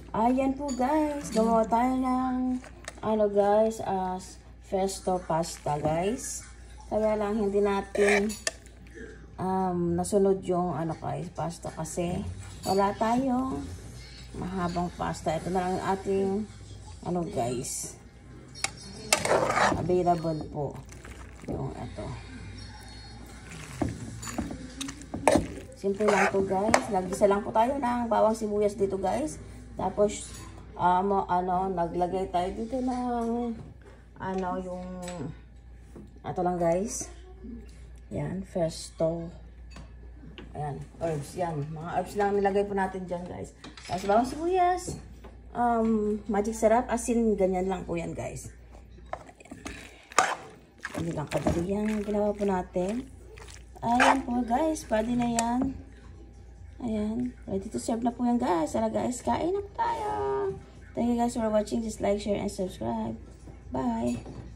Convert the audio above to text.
Ayan po guys, gumawa tayo ng ano guys, pesto pasta guys. Kaya lang hindi natin nasunod yung ano guys, pasta kasi wala tayong mahabang pasta. Ito na lang ang ating ano guys, available po yung ito. Simple lang to guys. Nagisa lang po tayo ng bawang sibuyas dito guys. Tapos naglagay tayo dito ng yung ito lang guys. Yan, pesto. Ayan, herbs yan. Mga herbs lang nilagay po natin dyan guys. Tapos bawang sibuyas, magic sarap, asin, ganyan lang po yan guys. Ayan. Hindi lang kadali yan ginawa po natin. Ayan po guys, pwede na yan. Ayan, ready to serve na po yan guys. Tara guys, kain na po tayo. Thank you guys for watching. Just like, share, and subscribe. Bye!